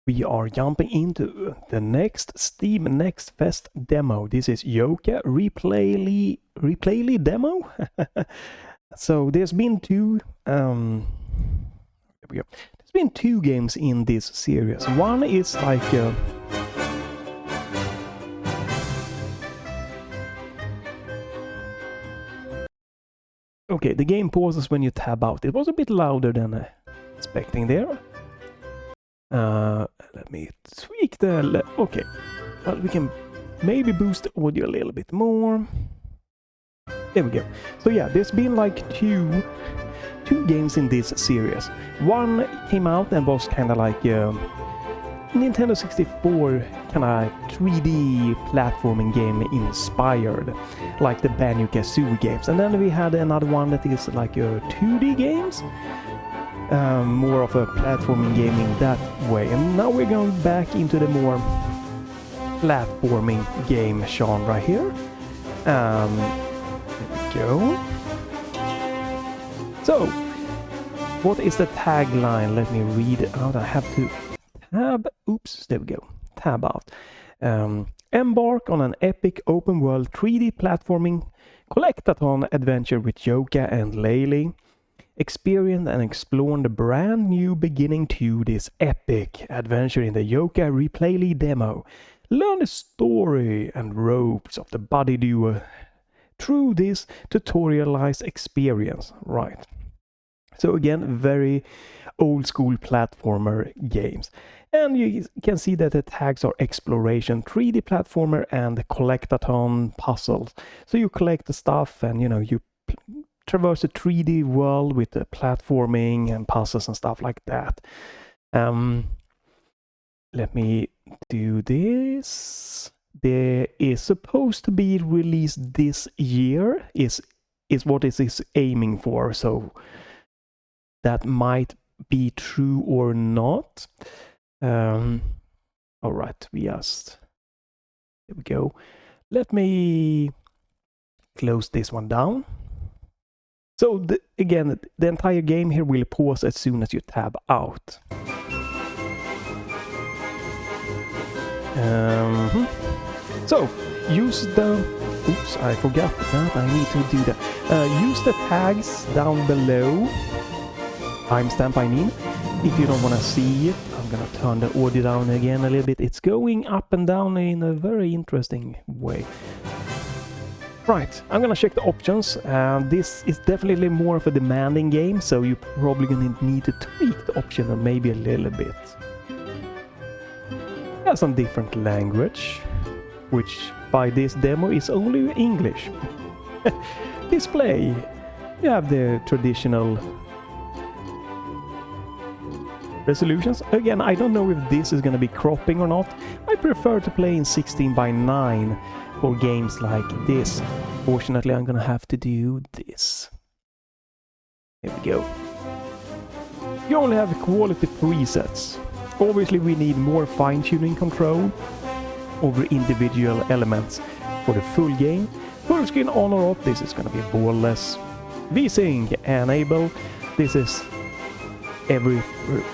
we are jumping into the next Steam Next Fest demo. This is Yooka-Replaylee demo. So there's been two there we go. There's been two games in this series. One is like okay, the game pauses when you tab out. It was a bit louder than expecting there. Let me tweak the... okay, well, we can maybe boost the audio a little bit more. There we go. So yeah, there's been like two games in this series. One came out and was kind of like Nintendo 64 kind of 3D platforming game inspired, like the Banjo-Kazooie games. And then we had another one that is like a 2D games. More of a platforming game in that way, and now we're going back into the more platforming game genre here. There we go. So, what is the tagline? Let me read it out. I have to tab. Oops, there we go. Tab out. Embark on an epic open-world 3D platforming collectathon adventure with Yooka and Laylee. Experience and explore the brand new beginning to this epic adventure in the Yooka-Replaylee demo. Learn the story and ropes of the buddy duo through this tutorialized experience. Right. So again, very old school platformer games. And you can see that the tags are exploration, 3D platformer, and collectathon puzzles. So you collect the stuff and you traverse a 3D world with the platforming and puzzles and stuff like that. Let me do this. There is supposed to be released this year, is what it is aiming for, so that might be true or not. All right, there we go. Let me close this one down. So again, the entire game here will pause as soon as you tab out. So use the... oops, I forgot that. I need to do that. Use the tags down below. Timestamp, I mean. If you don't want to see it, I'm gonna turn the audio down again a little bit. It's going up and down in a very interesting way. Right, I'm gonna check the options. This is definitely more of a demanding game, so you're probably gonna need to tweak the option maybe a little bit. There's some different language, which by this demo is only English. Display. You have the traditional resolutions. Again, I don't know if this is gonna be cropping or not. I prefer to play in 16:9 for games like this. Fortunately, I'm gonna have to do this. Here we go. You only have quality presets. Obviously, we need more fine-tuning control over individual elements for the full game. Full screen on or off, this is gonna be borderless. VSync enable. This is every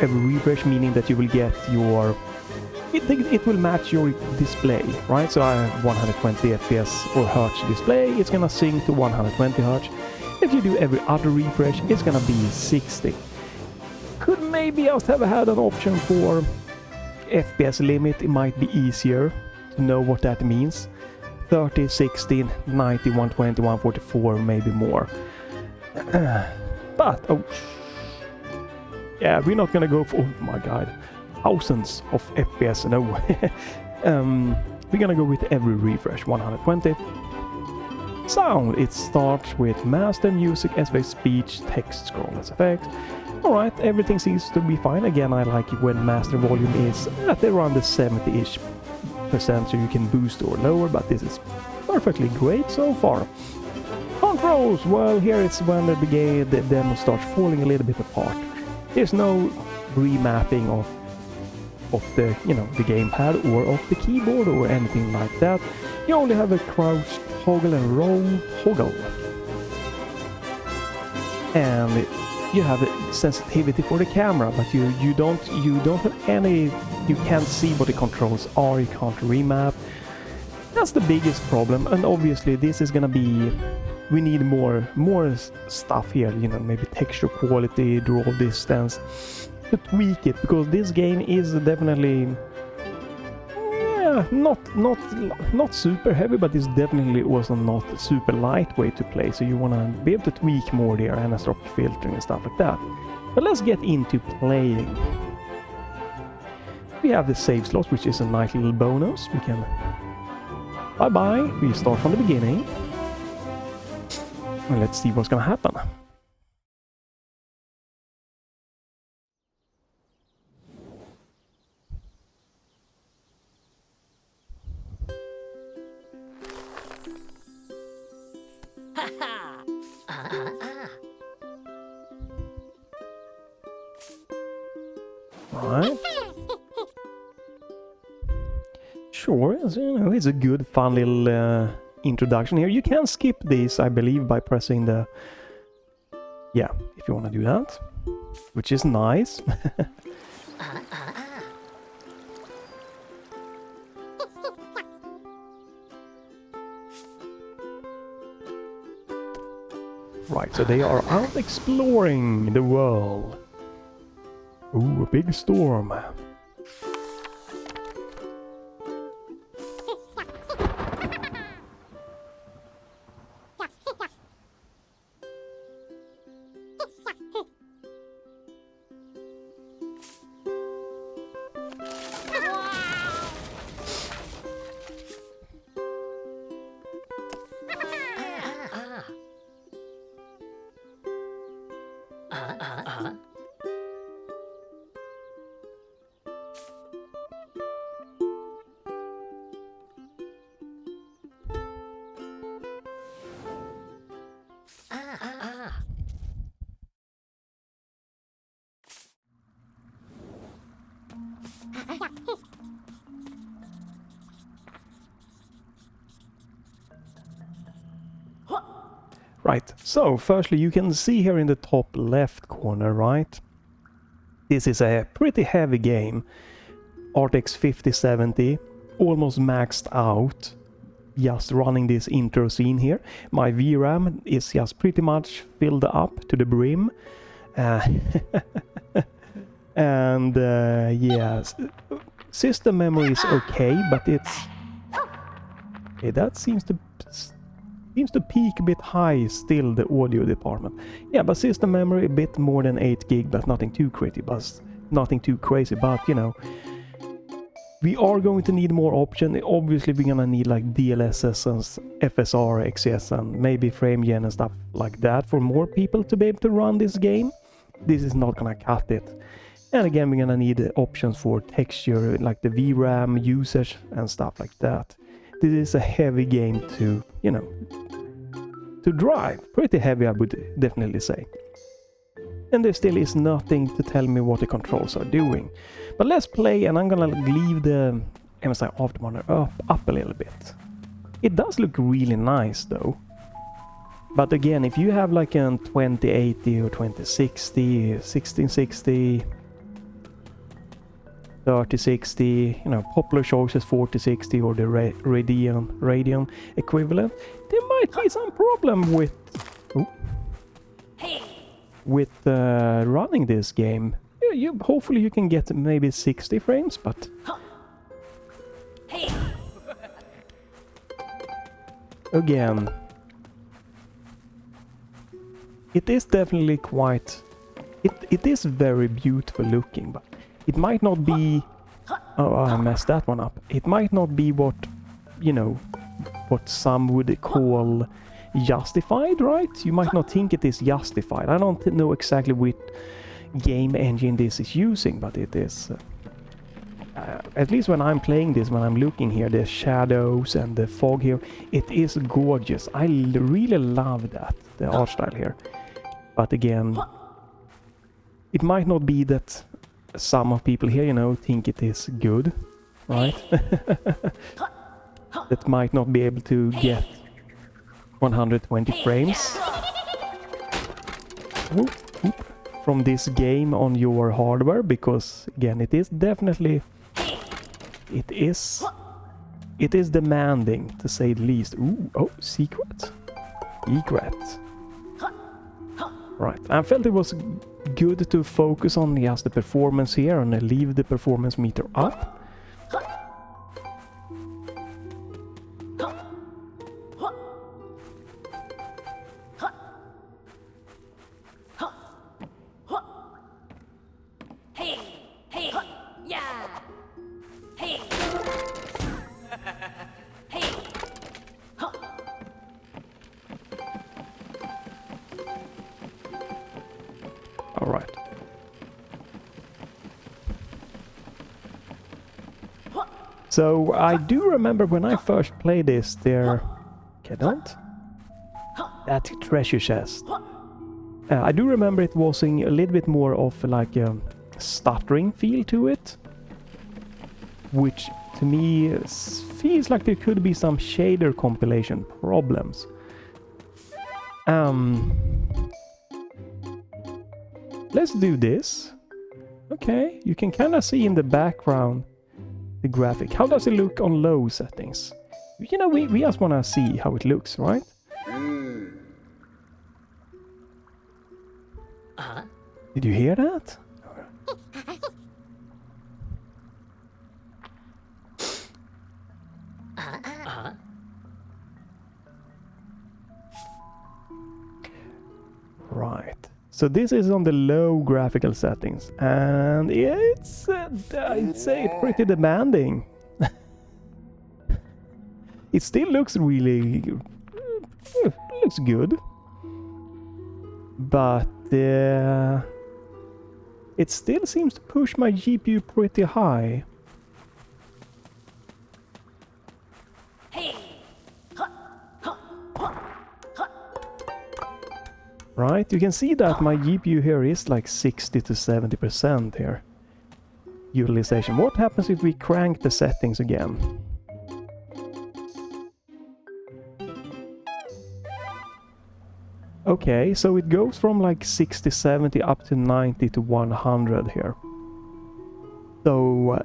refresh, meaning that you will get your... It will match your display, right? So I have 120 FPS or Hertz display, it's gonna sync to 120 Hertz. If you do every other refresh, it's gonna be 60. Could maybe just have had an option for FPS limit, it might be easier to know what that means. 30, 60, 90, 120, 144, maybe more. But, oh, yeah, we're not gonna go for, oh my god, thousands of FPS, no. We're gonna go with every refresh, 120. Sound, it starts with master, music, SVX, speech, text, scroll as effects. Alright, everything seems to be fine. Again, I like it when master volume is at around the 70-ish %, so you can boost or lower, but this is perfectly great so far. Controls, well, here it's when the demo starts falling a little bit apart. There's no remapping of the, the gamepad or of the keyboard or anything like that. You only have a crouch, toggle and roll toggle. And you have a sensitivity for the camera, but you don't have any. You can't see what the controls are. You can't remap. That's the biggest problem, and obviously this is gonna be. We need more stuff here. You know, maybe texture quality, draw distance, to tweak it, because this game is definitely. Not super heavy, but it's definitely also not super lightweight to play, so you want to be able to tweak more the anisotropic filtering and stuff like that. But let's get into playing. We have the save slot, which is a nice little bonus. We can... Bye-bye! We start from the beginning. And let's see what's gonna happen. Right. Sure, so, you know, it's a good, fun little introduction here. You can skip this, I believe, by pressing the... Yeah, if you want to do that. Which is nice. Right, so they are out exploring the world. Ooh, a big storm. Right, so firstly you can see here in the top left corner, right? This is a pretty heavy game. RTX 5070, almost maxed out. Just running this intro scene here. My VRAM is just pretty much filled up to the brim. And yes, system memory is okay, but it's... Okay, that seems to peak a bit high still, the audio department. Yeah, but system memory a bit more than 8 gig, but nothing too crazy, but you know, we are going to need more options. Obviously we're gonna need like DLSS and FSR, XS and maybe FrameGen and stuff like that for more people to be able to run this game. This is not gonna cut it. And again, we're gonna need options for texture, like the VRAM usage and stuff like that. This is a heavy game to, you know, to drive. Pretty heavy, I would definitely say. And there still is nothing to tell me what the controls are doing. But let's play, and I'm gonna leave the MSI Afterburner up a little bit. It does look really nice though. But again, if you have like a 2080 or 2060, 1660, 3060, you know, popular choices 4060 or the Radeon equivalent, there might be some problem with running this game. Hopefully you can get maybe 60 frames, but again, it is definitely quite... It is very beautiful looking, but it might not be... Oh, I messed that one up. It might not be what, you know, what some would call justified, right? You might not think it is justified. I don't know exactly which game engine this is using, but it is... at least when I'm playing this, when I'm looking here, the shadows and the fog here, it is gorgeous. I really love that, the art style here. But again, it might not be that some of people here, you know, think it is good, right? That might not be able to get 120 frames. Oop, oop. from this game on your hardware, because again, it is definitely, it is demanding, to say the least. Ooh, oh, secret. Egret. Right, I felt it was good to focus on just the performance here and leave the performance meter up. Alright. So I do remember when I first played this, there... Okay, don't. That treasure chest. I do remember it was a little bit more of like a stuttering feel to it, which to me feels like there could be some shader compilation problems. Let's do this. Okay, you can kind of see in the background the graphic. How does it look on low settings? You know, we just want to see how it looks, right? Did you hear that? Right. So this is on the low graphical settings, and it's, I'd say, it's pretty demanding. It still looks really, looks good, but it still seems to push my GPU pretty high. Right, you can see that my GPU here is like 60 to 70% here utilization. What happens if we crank the settings again? Okay, so it goes from like 60, 70 up to 90 to 100 here. So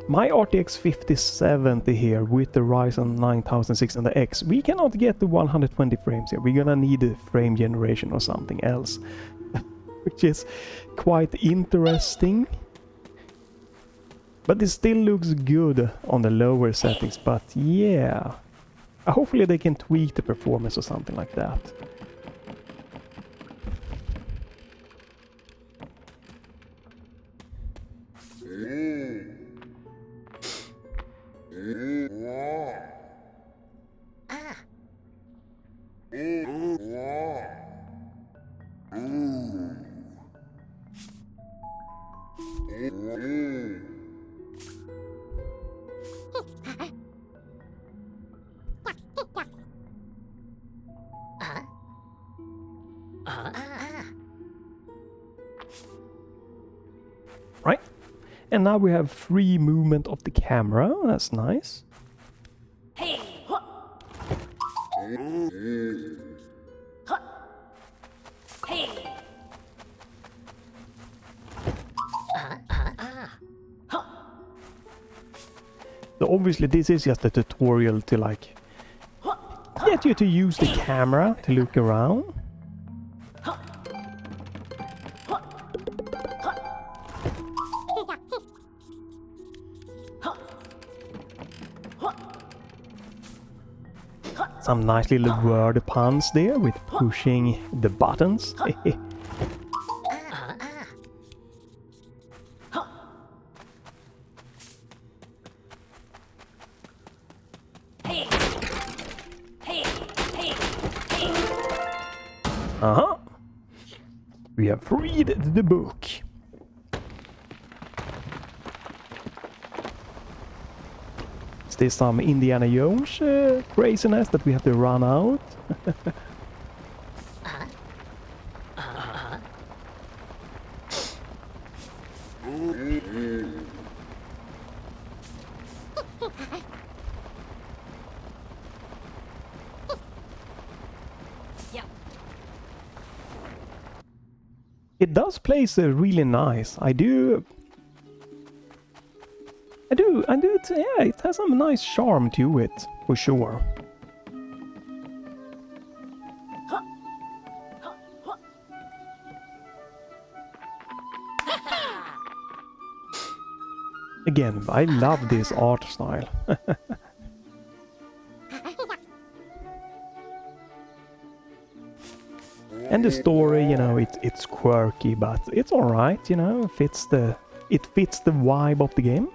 my RTX 5070 here with the Ryzen 9600X, we cannot get to 120 frames here. We're gonna need a frame generation or something else, which is quite interesting. But it still looks good on the lower settings, but yeah. Hopefully they can tweak the performance or something like that. Right, and now we have free movement of the camera. That's nice. So obviously this is just a tutorial to like get you to use the camera to look around. Some nice little word puns there with pushing the buttons. Uh-huh. We have freed the book. Is this some Indiana Jones craziness that we have to run out? It does place really nice. I do. Yeah, it has some nice charm to it, for sure. Again, I love this art style. And the story, you know, it's quirky, but it's alright, you know, it fits the vibe of the game.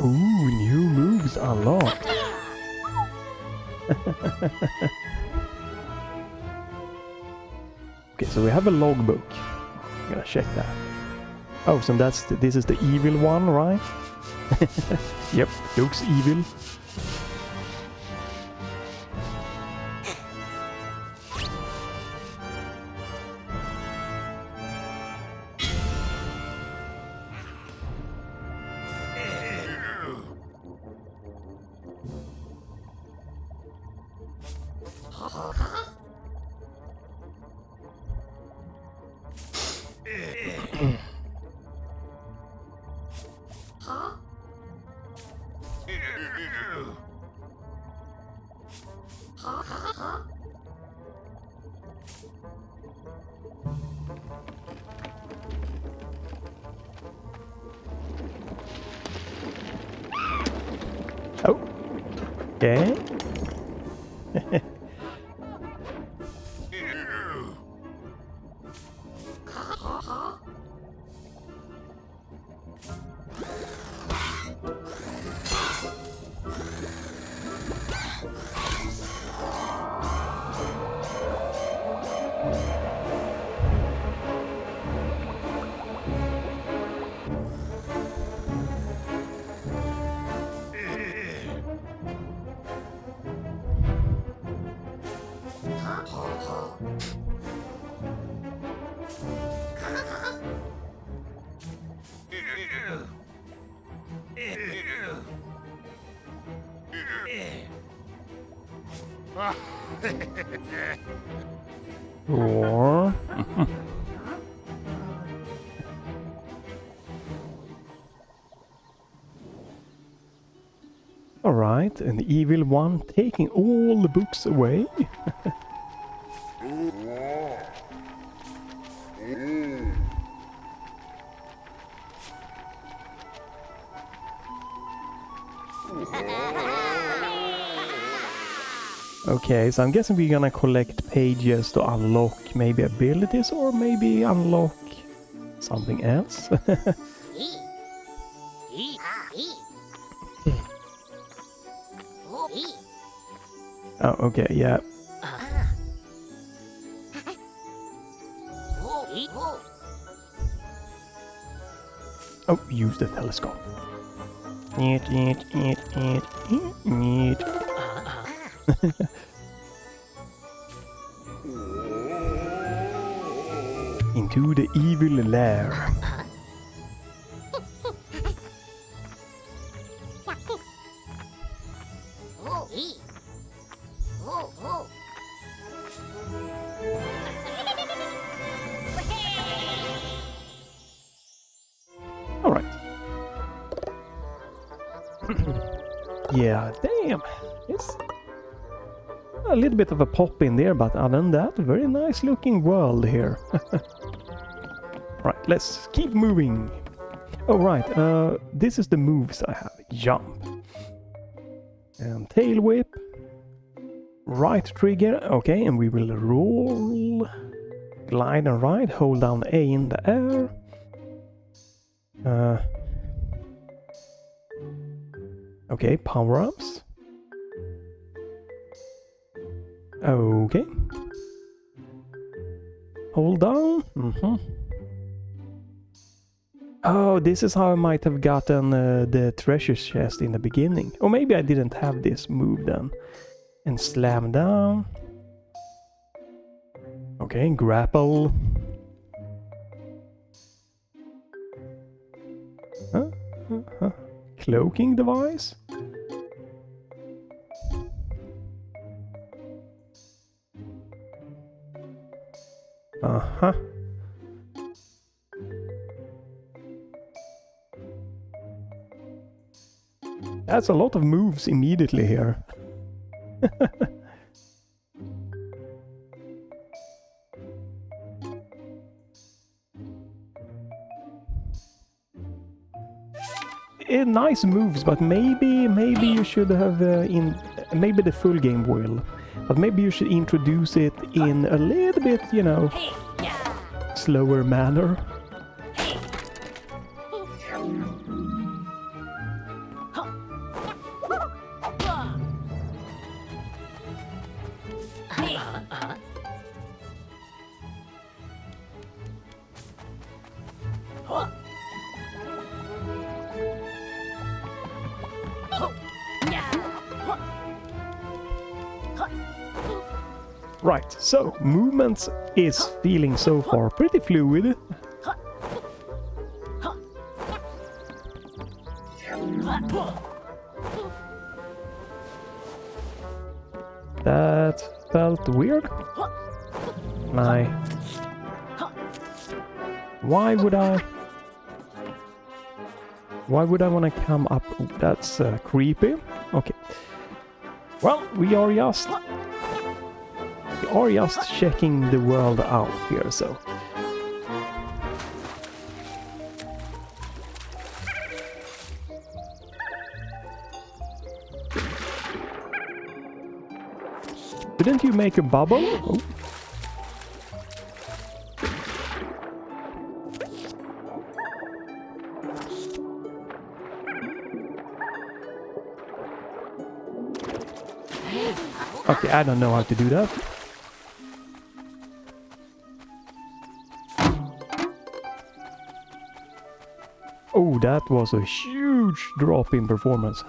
Ooh, new moves unlocked. Okay, so we have a logbook. I'm gonna check that. Oh, so this is the evil one, right? Yep, looks evil. Oh, okay. Or all right, an evil one taking all the books away. Okay, so I'm guessing we're gonna collect pages to unlock maybe abilities or maybe unlock something else. Oh, okay, yeah. Oh, use the telescope. Into the evil lair. Alright. Yeah, damn. It's a little bit of a pop in there, but other than that, very nice looking world here. Right, let's keep moving. Oh, right, this is the moves I have. Jump. And tail whip. Right trigger, okay, and we will roll. Glide and ride, hold down A in the air. Okay, power-ups. Okay. Hold down. Mm-hmm. Oh, this is how I might have gotten the treasure chest in the beginning. Or maybe I didn't have this move then. And slam down. Okay, grapple. Cloaking device. Uh-huh. That's a lot of moves immediately here. Nice moves, but maybe you should have maybe the full game will, but maybe you should introduce it in a little bit, you know, slower manner. Right, so movements is feeling so far pretty fluid. That felt weird. Why would I want to come up? Oh, that's creepy. Okay. Well, we are just checking the world out here, so. Didn't you make a bubble? Oh. Okay, I don't know how to do that. Oh, that was a huge drop in performance.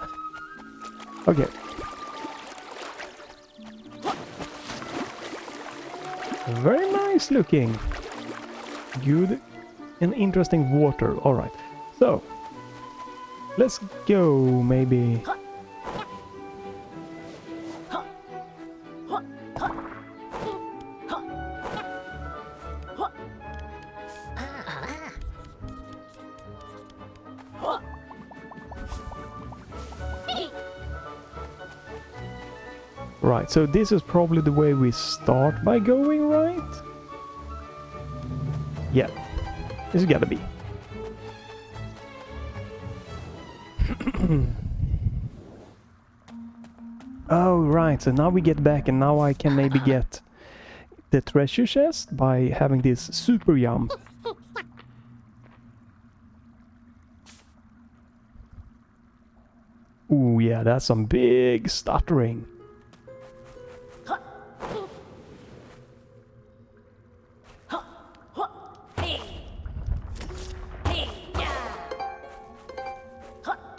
Okay. Very nice looking. Good and interesting water. Alright. So, let's go maybe... Right, so this is probably the way we start by going, right? Yeah, this has gotta be. Oh, right, so now we get back and now I can maybe get the treasure chest by having this super jump. Ooh, yeah, that's some big stuttering.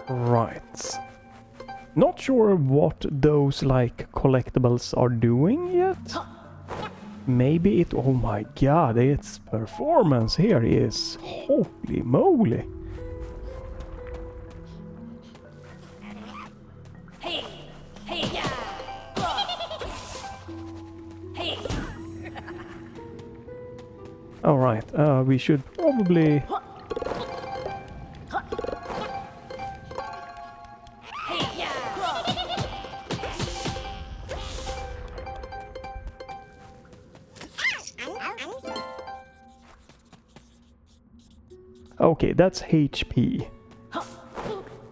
Right. Not sure what those like collectibles are doing yet. Maybe it... Oh my god, its performance here is... Holy moly. Alright, we should probably... Okay, that's HP.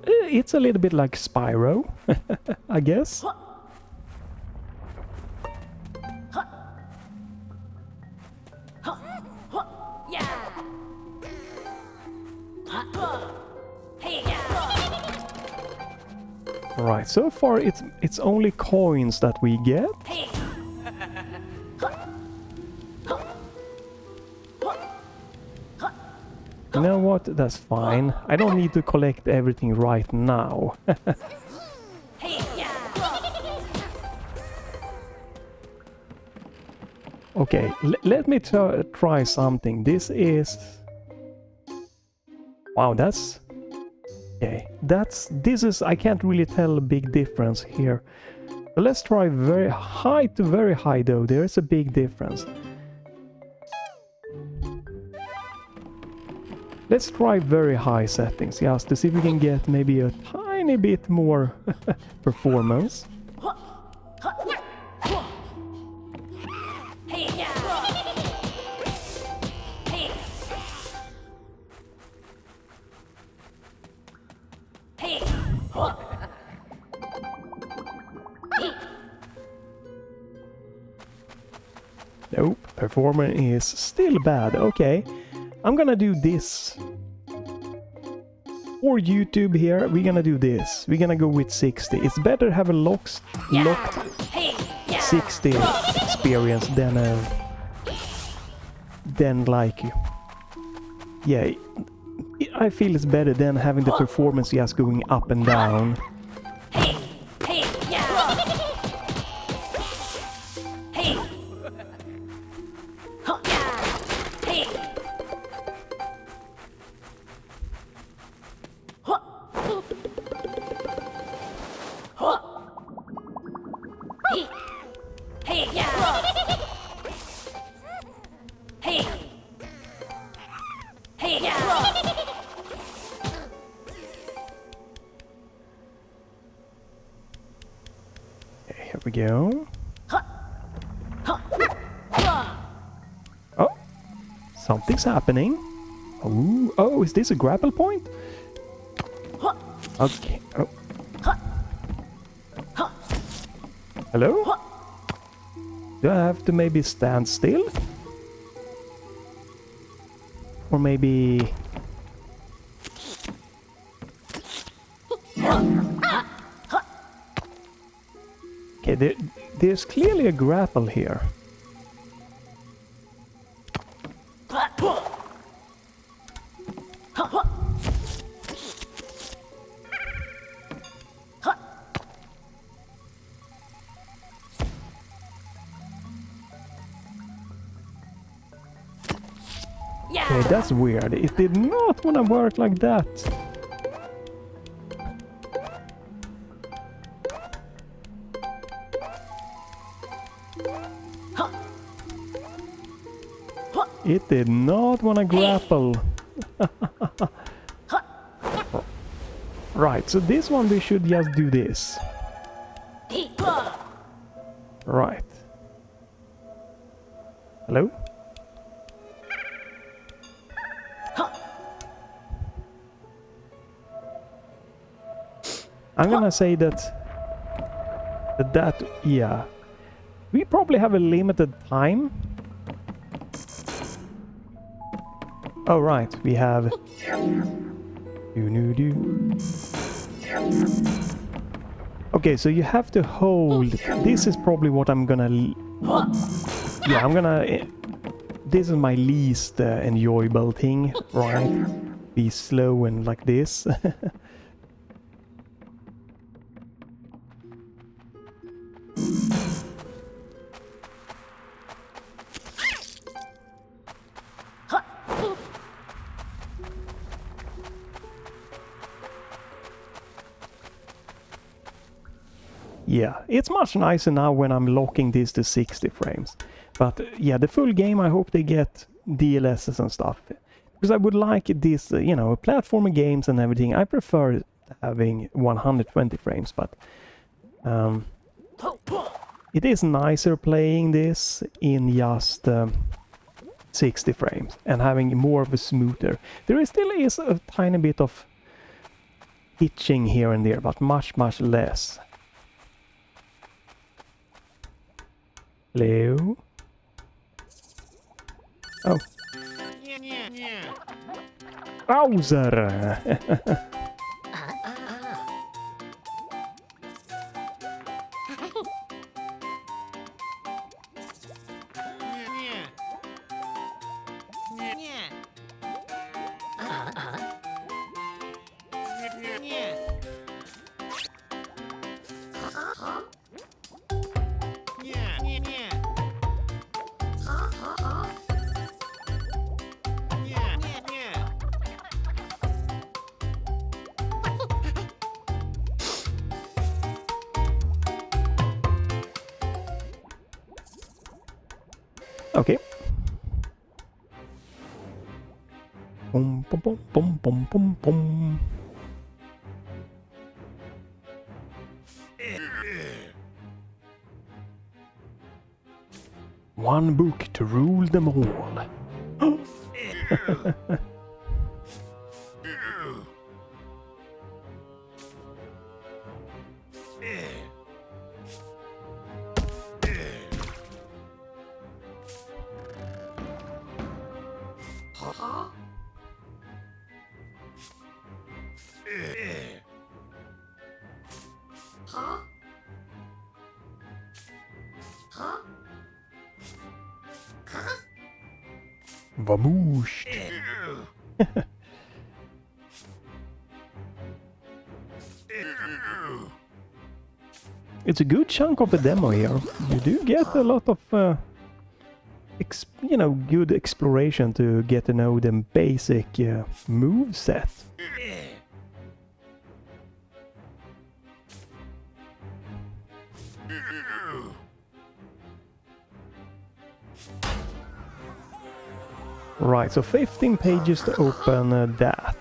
It's a little bit like Spyro, I guess. Right, so far it's only coins that we get. You know what? That's fine. I don't need to collect everything right now. Okay, let me try something. This is... Wow, that's... Okay, this is... I can't really tell a big difference here. But let's try very high to very high though. There is a big difference. Let's try very high settings, just to see if we can get maybe a tiny bit more performance. Nope, performance is still bad. Okay, I'm gonna do this. For YouTube here, we're gonna do this. We're gonna go with 60. It's better to have a locked 60 experience than like... Yeah, I feel it's better than having the performance just going up and down. Here we go. Oh, something's happening. Oh, is this a grapple point? Okay. Oh. Hello? Do I have to maybe stand still? Or maybe... Okay, there's clearly a grapple here. Okay, that's weird. It did not want to work like that. It did not want to grapple. Right, so this one we should just do this. Right. Hello? I'm gonna say that yeah, we probably have a limited time. Oh right, we have Okay, so you have to hold. This is probably what I'm gonna yeah, I'm gonna this is my least enjoyable thing, right? Be slow and like this. Yeah, it's much nicer now when I'm locking this to 60 frames. But yeah, the full game, I hope they get DLSs and stuff. Because I would like this, you know, platformer games and everything. I prefer having 120 frames, but it is nicer playing this in just 60 frames and having more of a smoother. There still is a tiny bit of itching here and there, but much less. Hello? Oh. Bowser! Okay. Boom, boom, boom, boom, boom, boom, boom. One book to rule them all. Vamoosh. It's a good chunk of the demo here. You do get a lot of, you know, good exploration to get to know the basic move set. Right, so 15 pages to open that.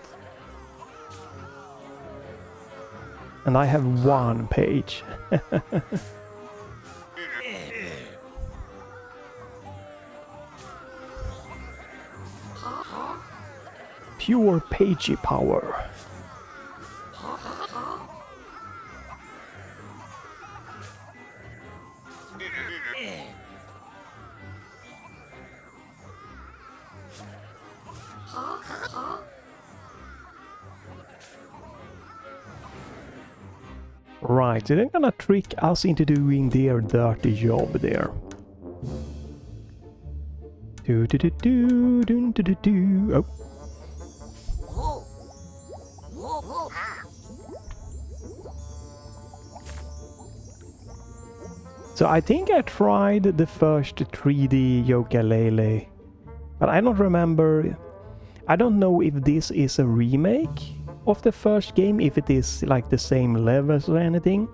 And I have 1 page. Pure pagey power. Right, so they're gonna trick us into doing their dirty job there. Do do do do do do do do. Oh. So I think I tried the first 3D Yooka-Replaylee, but I don't remember. I don't know if this is a remake of the first game, if it is like the same levels or anything.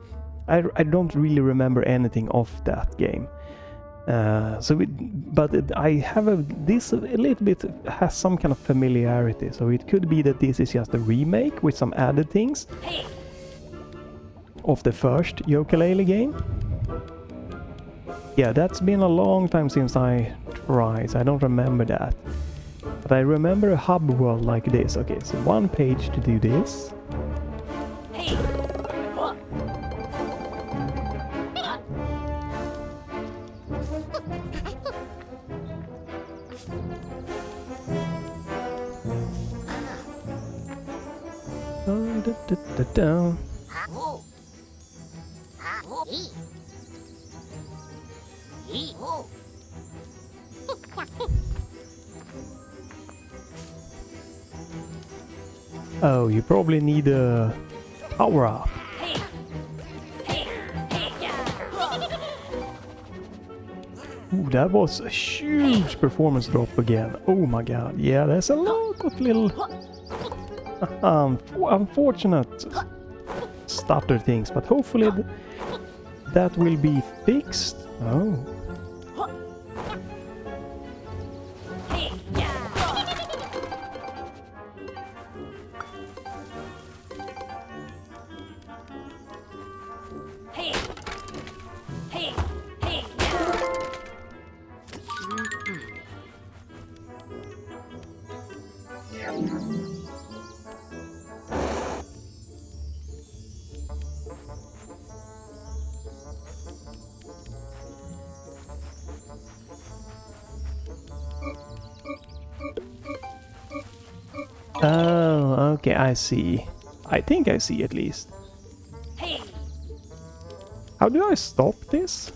I don't really remember anything of that game. I have this a little bit has some kind of familiarity, so it could be that this is just a remake with some added things of the first Yooka-Replaylee game. Yeah, that's been a long time since I tried, so I don't remember that. But I remember a hub world like this. Okay, so 1 page to do this. Oh, you probably need a power up. Ooh, that was a huge performance drop again. Oh my god. Yeah, there's a lot of little unfortunate stutter things, but hopefully that will be fixed. Oh. Oh, okay, I see. I think I see at least. How do I stop this?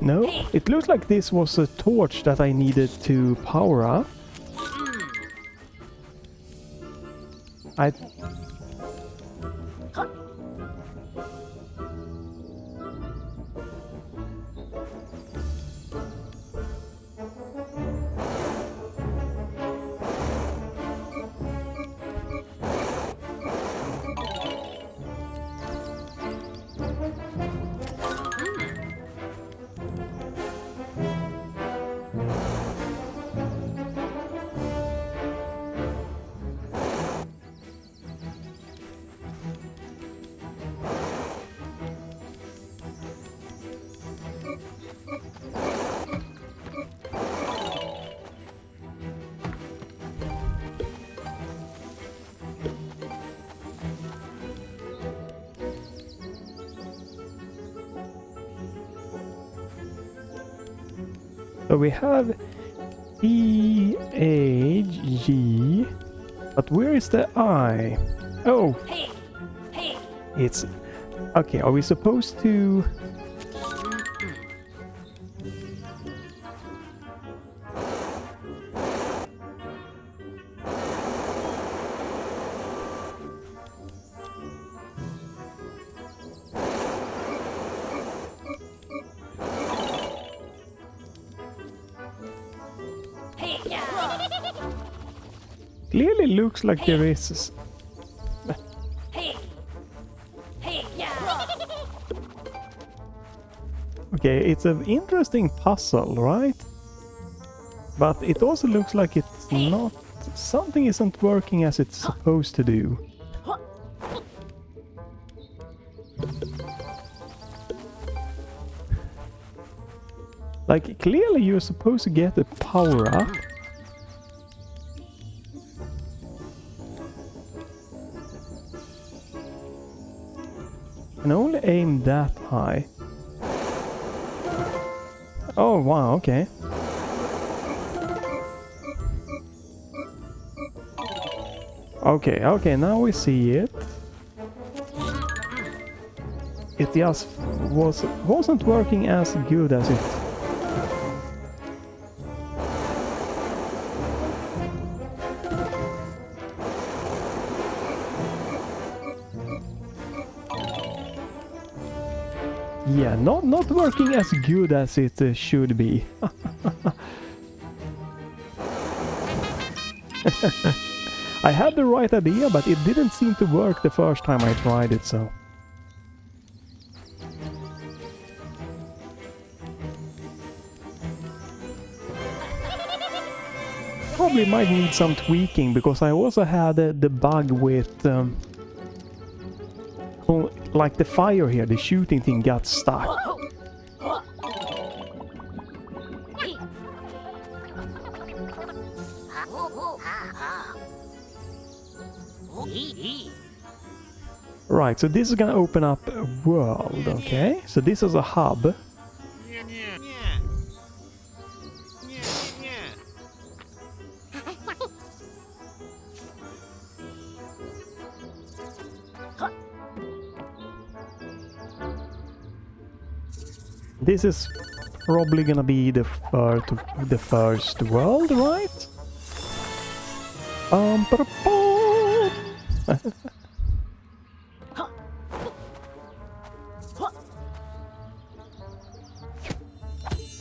No, it looks like this was a torch that I needed to power up. So we have E-A-G, but where is the I? Oh, it's... Okay, are we supposed to... Clearly looks like there is... Okay, it's an interesting puzzle, right? But it also looks like it's not... Something isn't working as it's supposed to do. Like, clearly you're supposed to get a power-up. Can only aim that high. Oh wow, okay. Okay, now we see it. It just wasn't working as good as it. Yeah, not working as good as it should be. I had the right idea, but it didn't seem to work the first time I tried it, so... Probably might need some tweaking, because I also had the bug with... like the fire here, the shooting thing got stuck. Right, so this is gonna open up a world, okay? So this is a hub. This is probably gonna be the first world, right?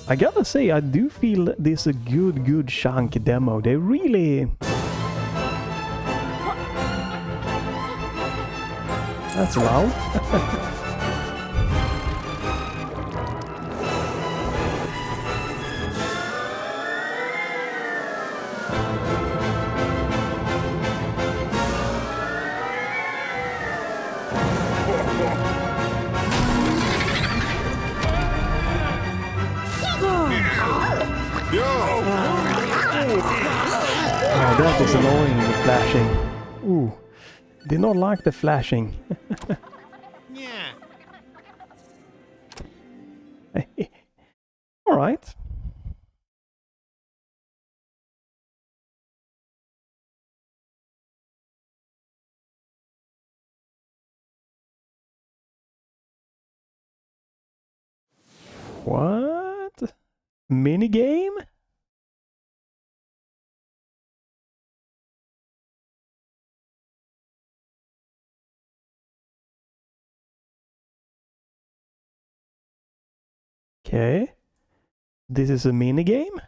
I gotta say, I do feel this a good chunk demo. They really... That's loud. Oh, that is annoying, the flashing. Ooh, did not like the flashing. All right. What? Minigame? Okay. This is a minigame?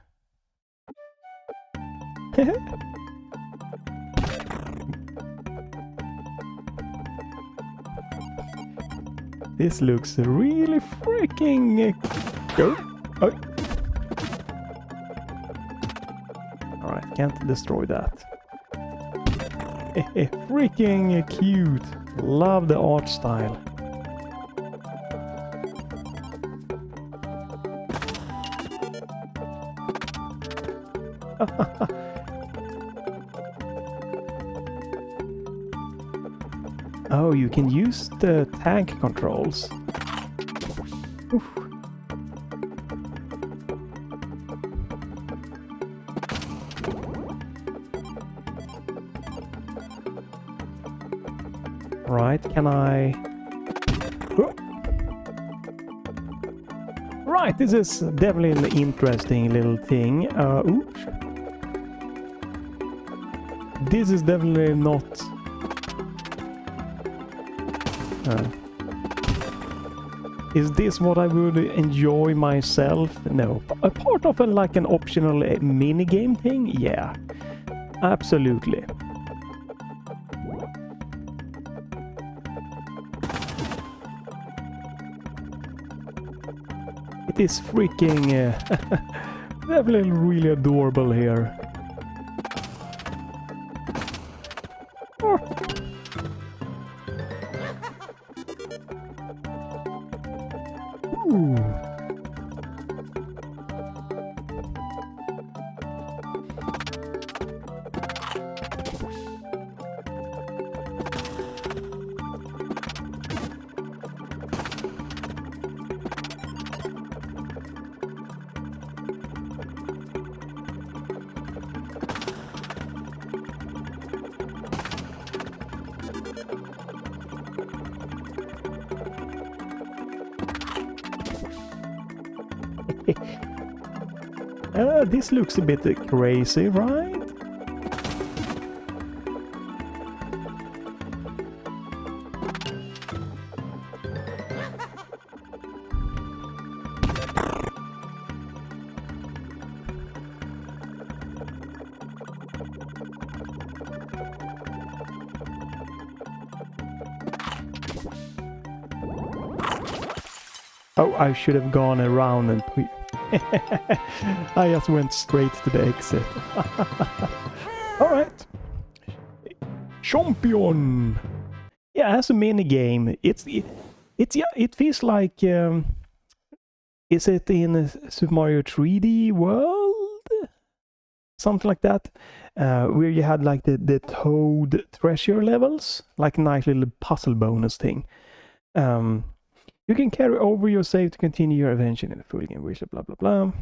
This looks really freaking... Go. Oh. Alright, can't destroy that. Freaking cute. Love the art style. Oh, you can use the tank controls. Oof. Right, can I... Oh. Right, this is definitely an interesting little thing. Oops. This is definitely not... is this what I would enjoy myself? No. A part of like an optional mini-game thing? Yeah. Absolutely. It is freaking... definitely really adorable here. Oh. Ooh. This looks a bit crazy, right? Oh, I should have gone around and... I just went straight to the exit. Alright. Champion! Yeah, as a mini game, it feels like... is it in Super Mario 3D World? Something like that. Where you had like the Toad treasure levels. Like a nice little puzzle bonus thing. You can carry over your save to continue your adventure in the full game, which blah blah blah.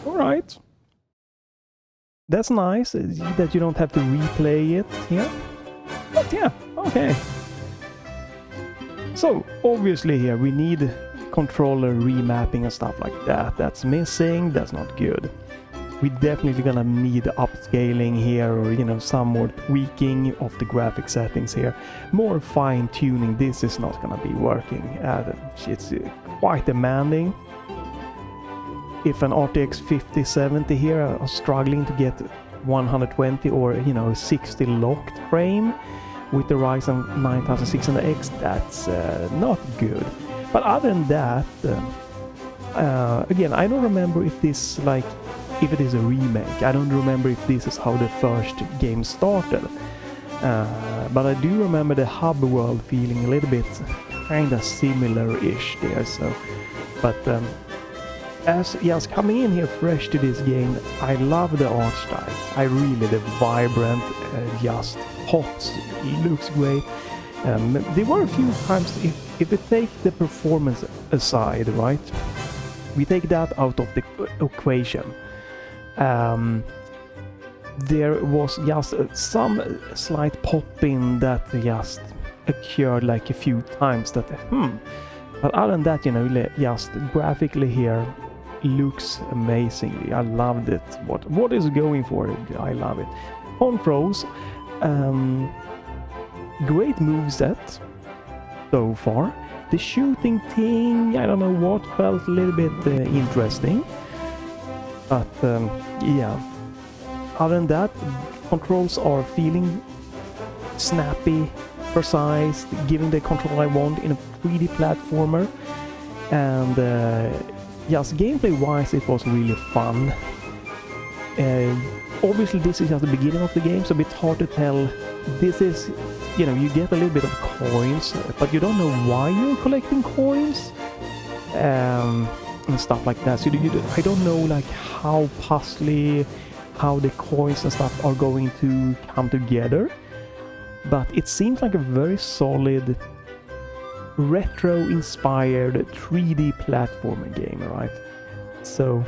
Alright. That's nice, that you don't have to replay it here. But yeah, okay. So, obviously here we need controller remapping and stuff like that. That's missing, that's not good. We're definitely gonna need upscaling here, or you know, some more tweaking of the graphic settings here. More fine-tuning, this is not gonna be working. It's quite demanding. If an RTX 5070 here are struggling to get 120 or you know 60 locked frame with the Ryzen 9600X, that's not good. But other than that, again, I don't remember if this like if it is a remake. I don't remember if this is how the first game started. But I do remember the hub world feeling a little bit kinda similar-ish there. So, but as yes, coming in here fresh to this game, I love the art style. I really, the vibrant, just pops, it looks great. There were a few times, if we take the performance aside, right? We take that out of the equation. There was just some slight popping that just occurred like a few times that but other than that, you know, just graphically here looks amazingly. I loved it. What is going for it? I love it. Controls, great moveset so far. The shooting thing, I don't know what, felt a little bit interesting. But yeah, other than that, controls are feeling snappy, precise, giving the control I want in a 3D platformer. And yes, gameplay-wise, it was really fun. Obviously, this is just the beginning of the game, so a bit hard to tell. This is, you know, you get a little bit of coins, but you don't know why you're collecting coins. And stuff like that. So I don't know like how puzzly, how the coins and stuff are going to come together. But it seems like a very solid, retro-inspired 3D platformer game, right? So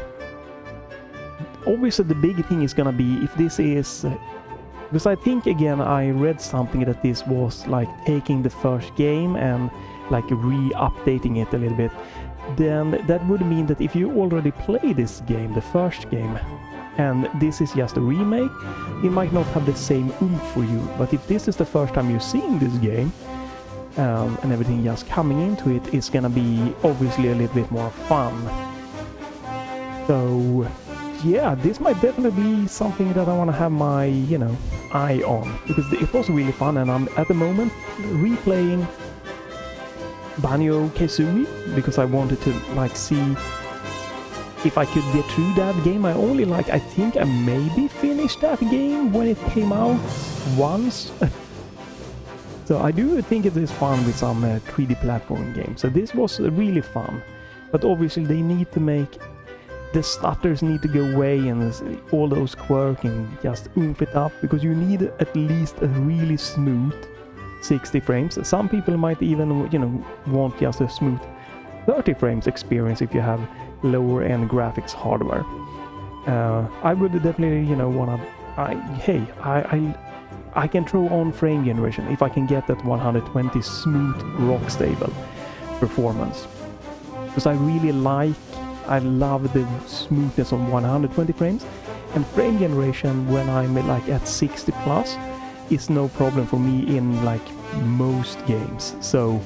obviously the big thing is gonna be if this is Because I think, again, I read something that this was like taking the first game and like re-updating it a little bit. Then that would mean that if you already play this game, the first game, and this is just a remake, it might not have the same oomph for you. But if this is the first time you're seeing this game, and everything just coming into it, it's gonna be obviously a little bit more fun. So yeah, this might definitely be something that I want to have my, you know, eye on, because it was really fun, and I'm at the moment replaying Banjo-Kazooie because I wanted to like see if I could get through that game. I think I maybe finished that game when it came out once. So I do think it is fun with some 3D platforming games. So this was really fun, but obviously they need to make the stutters need to go away and all those quirks and just oomph it up, because you need at least a really smooth 60 frames. Some people might even, you know, want just a smooth 30 frames experience if you have lower end graphics hardware. I would definitely, you know, wanna. I can throw on frame generation if I can get that 120 smooth rock stable performance, because I love the smoothness on 120 frames, and frame generation when I'm like at 60 plus is no problem for me in like most games. So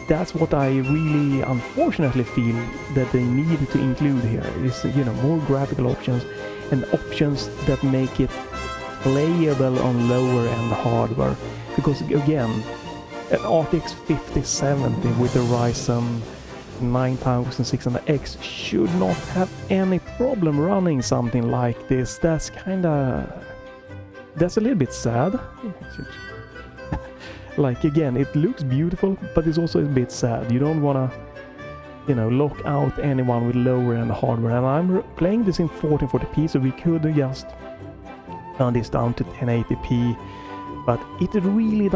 that's what I really unfortunately feel that they need to include here is, you know, more graphical options and options that make it playable on lower end hardware, because again, an RTX 5070 with a Ryzen 9600X should not have any problem running something like this. That's a little bit sad. Like, again, it looks beautiful, but it's also a bit sad. You don't want to, you know, lock out anyone with lower end hardware. And I'm playing this in 1440p, so we could just turn this down to 1080p, but it really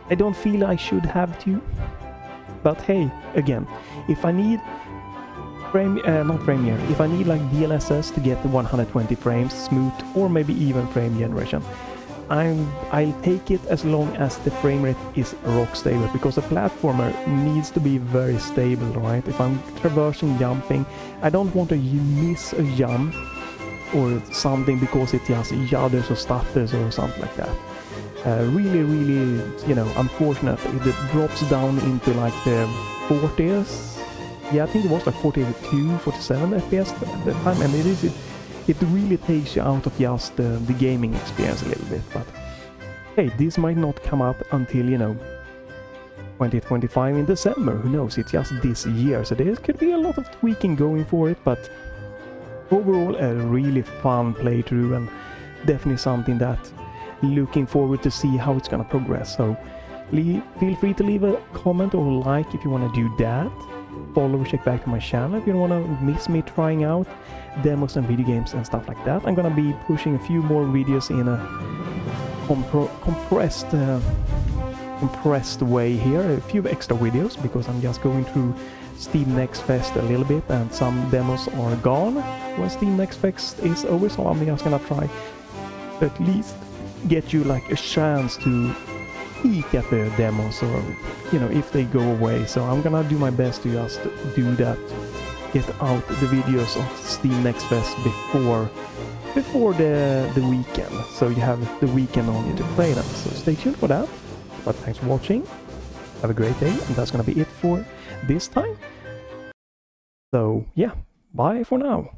I don't feel I should have to. But hey, again, if I need if I need like DLSS to get the 120 frames smooth, or maybe even frame generation, I'll take it as long as the frame rate is rock stable, because a platformer needs to be very stable, right? If I'm traversing, jumping, I don't want to miss a jump or something because it just judders or stutters or something like that. Really, you know, unfortunately, it drops down into like the 40s. Yeah, I think it was like 42, 47 FPS at the time, and it really takes you out of just the gaming experience a little bit. But hey, this might not come up until, you know, 2025 in December. Who knows? It's just this year, so there could be a lot of tweaking going for it. But overall, a really fun playthrough, and definitely something that looking forward to see how it's gonna progress. So feel free to leave a comment or like if you want to do that. Follow or check back to my channel if you don't want to miss me trying out demos and video games and stuff like that. I'm gonna be pushing a few more videos in a compressed way here, a few extra videos, because I'm just going through Steam Next Fest a little bit, and some demos are gone when Steam Next Fest is over, so I'm just gonna try to at least get you like a chance to peek at the demos, or, you know, if they go away. So I'm gonna do my best to just do that, get out the videos of Steam Next Fest before the weekend, so you have the weekend on you to play them. So stay tuned for that. But thanks for watching, have a great day, and that's gonna be it for this time. So yeah, bye for now.